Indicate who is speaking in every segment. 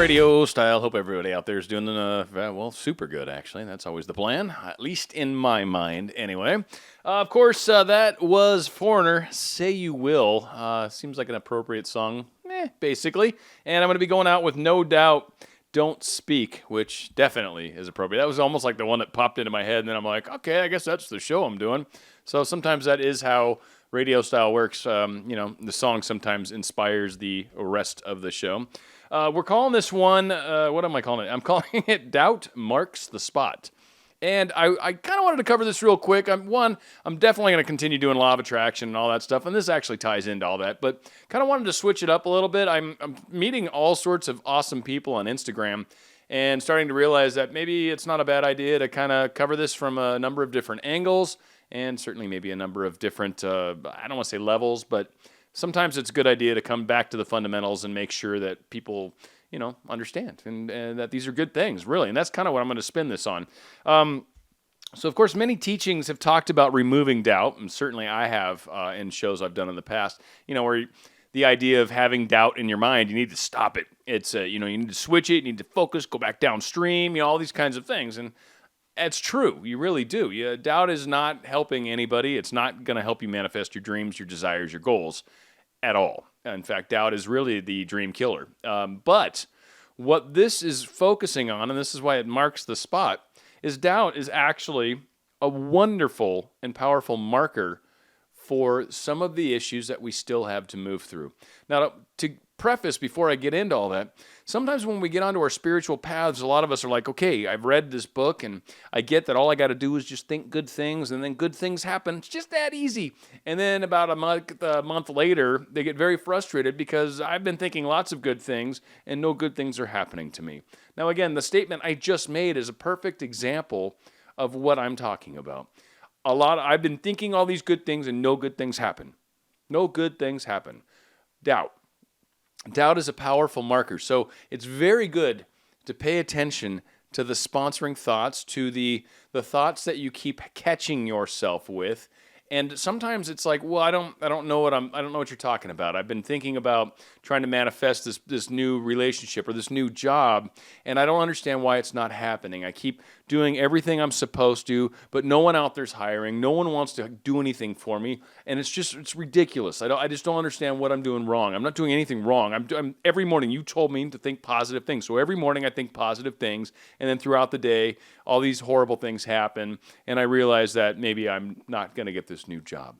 Speaker 1: RadioStyle. Hope everybody out there is doing super good, actually. That's always the plan, at least in my mind, anyway. Of course, that was Foreigner, Say You Will. Seems like an appropriate song, basically. And I'm going to be going out with No Doubt, Don't Speak, which definitely is appropriate. That was almost like the one that popped into my head, and then I'm like, okay, I guess that's the show I'm doing. So sometimes that is how RadioStyle works. The song sometimes inspires the rest of the show. We're calling this one, what am I calling it? I'm calling it Doubt Marks the Spot. And I kind of wanted to cover this real quick. I'm definitely going to continue doing law of attraction and all that stuff, and this actually ties into all that, but kind of wanted to switch it up a little bit. I'm meeting all sorts of awesome people on Instagram and starting to realize that maybe it's not a bad idea to kind of cover this from a number of different angles and certainly maybe a number of different, I don't want to say levels, but sometimes it's a good idea to come back to the fundamentals and make sure that people, understand and that these are good things, really. And that's kind of what I'm going to spin this on. So, of course, many teachings have talked about removing doubt, and certainly I have in shows I've done in the past, where the idea of having doubt in your mind, you need to stop it. It's, you need to switch it, you need to focus, go back downstream, all these kinds of things. And that's true. You really do. Doubt is not helping anybody. It's not going to help you manifest your dreams, your desires, your goals at all. In fact, doubt is really the dream killer. But what this is focusing on, and this is why it marks the spot, is doubt is actually a wonderful and powerful marker for some of the issues that we still have to move through. Now, to preface before I get into all that, sometimes when we get onto our spiritual paths, a lot of us are like, okay, I've read this book and I get that all I got to do is just think good things and then good things happen. It's just that easy. And then about a month later, they get very frustrated because I've been thinking lots of good things and no good things are happening to me. Now, again, the statement I just made is a perfect example of what I'm talking about. I've been thinking all these good things and no good things happen. No good things happen. Doubt. Doubt is a powerful marker. So it's very good to pay attention to the sponsoring thoughts, to the thoughts that you keep catching yourself with. And sometimes it's like, well, I don't know what you're talking about. I've been thinking about trying to manifest this new relationship or this new job, and I don't understand why it's not happening. I keep doing everything I'm supposed to, but no one out there's hiring. No one wants to do anything for me, and it's ridiculous. I just don't understand what I'm doing wrong. I'm not doing anything wrong. I'm every morning you told me to think positive things, so every morning I think positive things, and then throughout the day all these horrible things happen, and I realize that maybe I'm not going to get this new job.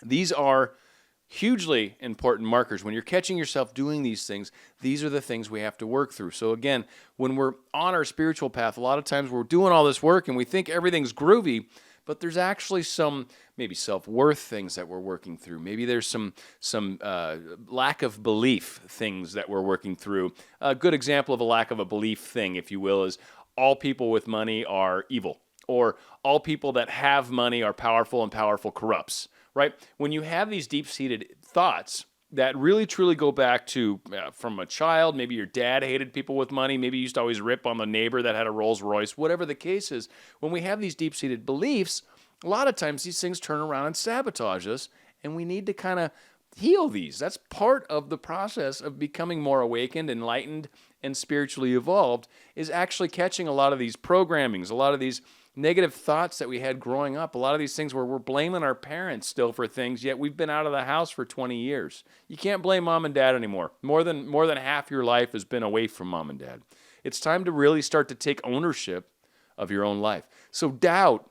Speaker 1: These are hugely important markers. When you're catching yourself doing these things, these are the things we have to work through. So again, when we're on our spiritual path, a lot of times we're doing all this work and we think everything's groovy, but there's actually some maybe self-worth things that we're working through. Maybe there's some lack of belief things that we're working through. A good example of a lack of a belief thing, if you will, is all people with money are evil, or all people that have money are powerful and powerful corrupts, right? When you have these deep-seated thoughts that really truly go back to from a child, maybe your dad hated people with money, maybe you used to always rip on the neighbor that had a Rolls Royce, whatever the case is, when we have these deep-seated beliefs, a lot of times these things turn around and sabotage us, and we need to kind of heal these. That's part of the process of becoming more awakened, enlightened, and spiritually evolved, is actually catching a lot of these programmings, a lot of these negative thoughts that we had growing up, a lot of these things where we're blaming our parents still for things, yet we've been out of the house for 20 years. You can't blame mom and dad anymore. More than half your life has been away from mom and dad. It's time to really start to take ownership of your own life. So doubt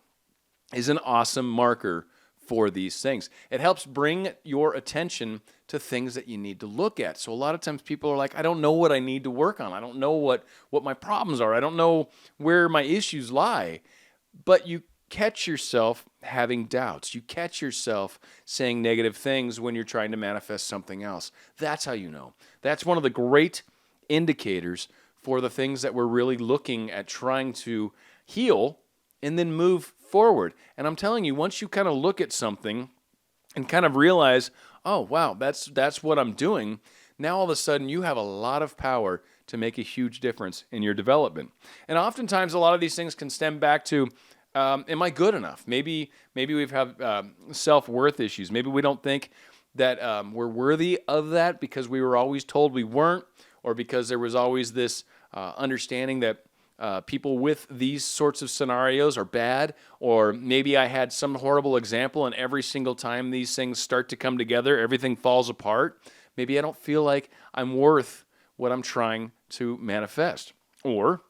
Speaker 1: is an awesome marker for these things. It helps bring your attention to things that you need to look at. So a lot of times people are like, I don't know what I need to work on. I don't know what my problems are. I don't know where my issues lie. But you catch yourself having doubts. You catch yourself saying negative things when you're trying to manifest something else. That's how you know. That's one of the great indicators for the things that we're really looking at trying to heal and then move forward. And I'm telling you, once you kind of look at something and kind of realize, oh, wow, that's what I'm doing, now all of a sudden you have a lot of power to make a huge difference in your development. And oftentimes a lot of these things can stem back to, am I good enough? Maybe we've had self-worth issues. Maybe we don't think that we're worthy of that because we were always told we weren't, or because there was always this understanding that people with these sorts of scenarios are bad, or maybe I had some horrible example and every single time these things start to come together, everything falls apart. Maybe I don't feel like I'm worth what I'm trying to manifest. Or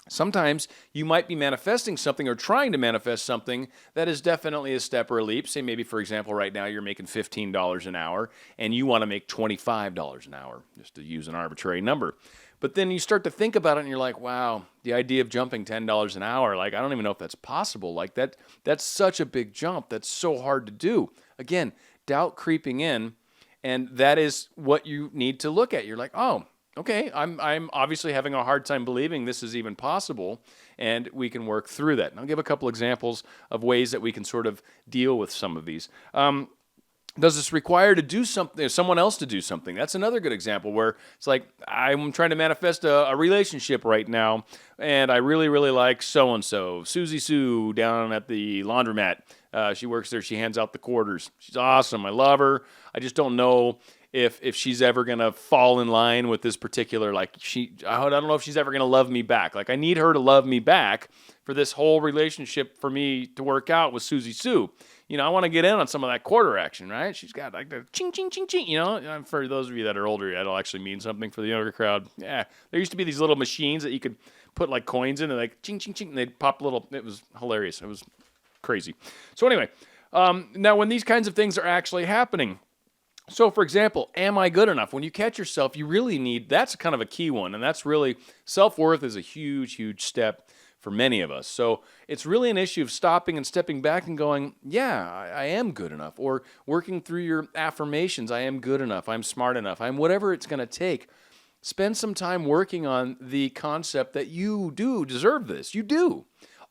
Speaker 1: sometimes you might be manifesting something or trying to manifest something that is definitely a step or a leap. Say maybe, for example, right now you're making $15 an hour and you want to make $25 an hour, just to use an arbitrary number. But then you start to think about it and you're like, wow, the idea of jumping $10 an hour, like I don't even know if that's possible. Like that's such a big jump. That's so hard to do. Again, doubt creeping in, and that is what you need to look at. You're like, oh, okay, I'm obviously having a hard time believing this is even possible, and we can work through that. And I'll give a couple examples of ways that we can sort of deal with some of these. Does this require to do something, someone else to do something? That's another good example where it's like, I'm trying to manifest a relationship right now, and I really, really like so-and-so, Susie Sue down at the laundromat. She works there. She hands out the quarters. She's awesome. I love her. I just don't know if she's ever going to fall in line with this particular, I don't know if she's ever going to love me back. Like, I need her to love me back for this whole relationship for me to work out with Susie Sue. I want to get in on some of that quarter action, right? She's got like the ching, ching, ching, ching, For those of you that are older, that'll actually mean something for the younger crowd. Yeah, there used to be these little machines that you could put like coins in and like ching, ching, ching, and they'd pop little, it was hilarious. It was crazy. So anyway, now when these kinds of things are actually happening, so for example, am I good enough? When you catch yourself, you really need, that's kind of a key one, and that's really, self-worth is a huge, huge step for many of us. So it's really an issue of stopping and stepping back and going, yeah, I am good enough, or working through your affirmations, I am good enough, I'm smart enough, I'm whatever it's going to take. Spend some time working on the concept that you do deserve this. You do.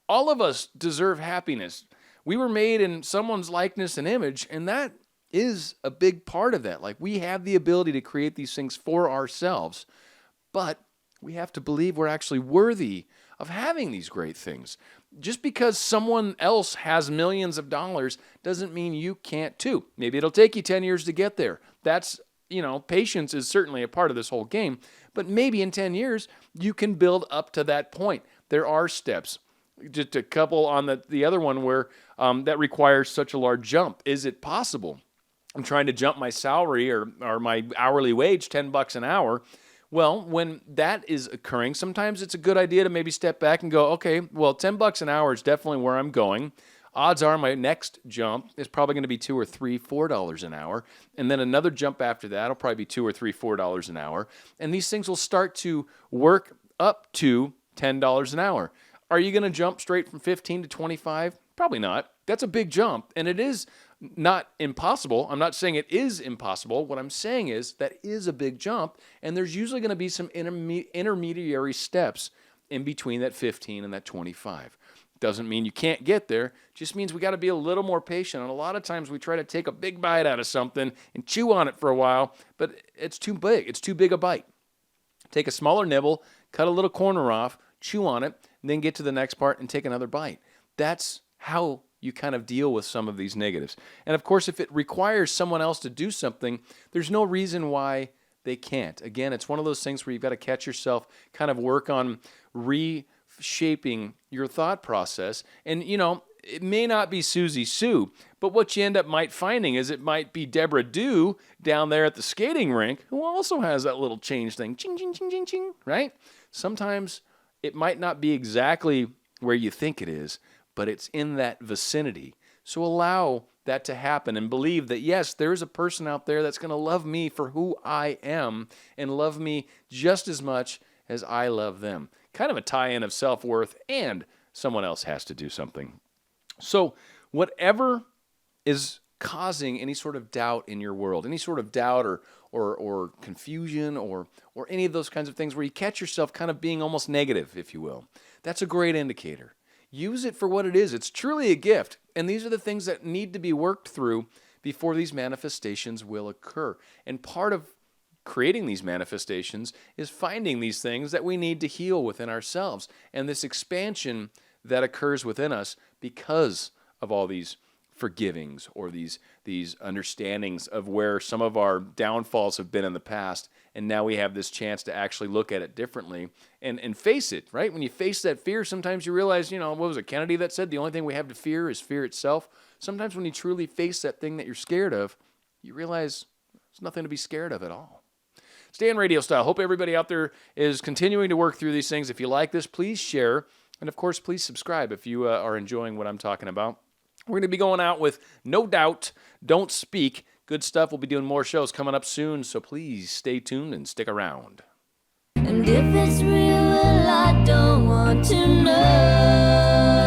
Speaker 1: All of us deserve happiness. We were made in someone's likeness and image, and that is a big part of that. Like, we have the ability to create these things for ourselves, but we have to believe we're actually worthy of having these great things. Just because someone else has millions of dollars doesn't mean you can't too. Maybe it'll take you 10 years to get there. That's, patience is certainly a part of this whole game, but maybe in 10 years, you can build up to that point. There are steps. Just a couple on the other one where that requires such a large jump. Is it possible? I'm trying to jump my salary or my hourly wage $10 an hour. Well, when that is occurring, sometimes it's a good idea to maybe step back and go, okay, well, $10 an hour is definitely where I'm going. Odds are my next jump is probably going to be $2 or $3, $4 an hour. And then another jump after that will probably be $2 or $3, $4 an hour. And these things will start to work up to $10 an hour. Are you going to jump straight from 15 to 25? Probably not. That's a big jump, and it is not impossible. I'm not saying it is impossible. What I'm saying is that is a big jump, and there's usually going to be some intermediary steps in between that 15 and that 25. Doesn't mean you can't get there. Just means we got to be a little more patient. And a lot of times we try to take a big bite out of something and chew on it for a while, but it's too big. It's too big a bite. Take a smaller nibble, cut a little corner off, chew on it, and then get to the next part and take another bite. That's how you kind of deal with some of these negatives. And of course, if it requires someone else to do something, there's no reason why they can't. Again, it's one of those things where you've got to catch yourself, kind of work on reshaping your thought process. And, it may not be Susie Sue, but what you end up finding is it might be Deborah Dew down there at the skating rink who also has that little change thing. Ching, ching, ching, ching, ching, right? Sometimes it might not be exactly where you think it is, but it's in that vicinity. So allow that to happen and believe that, yes, there's a person out there that's going to love me for who I am and love me just as much as I love them. Kind of a tie-in of self-worth, and someone else has to do something. So whatever is causing any sort of doubt in your world, any sort of doubt or confusion or any of those kinds of things where you catch yourself kind of being almost negative, if you will, that's a great indicator. Use it for what it is. It's truly a gift. And these are the things that need to be worked through before these manifestations will occur. And part of creating these manifestations is finding these things that we need to heal within ourselves. And this expansion that occurs within us because of all these forgivings or these understandings of where some of our downfalls have been in the past, and now we have this chance to actually look at it differently and face it, right? When you face that fear, sometimes you realize, what was it, Kennedy that said the only thing we have to fear is fear itself? Sometimes when you truly face that thing that you're scared of, you realize there's nothing to be scared of at all. Stay on Radio Style. Hope everybody out there is continuing to work through these things. If you like this, please share. And, of course, please subscribe if you are enjoying what I'm talking about. We're going to be going out with No Doubt, Don't Speak. Good stuff. We'll be doing more shows coming up soon, so please stay tuned and stick around.
Speaker 2: And if it's real, well, I don't want to know.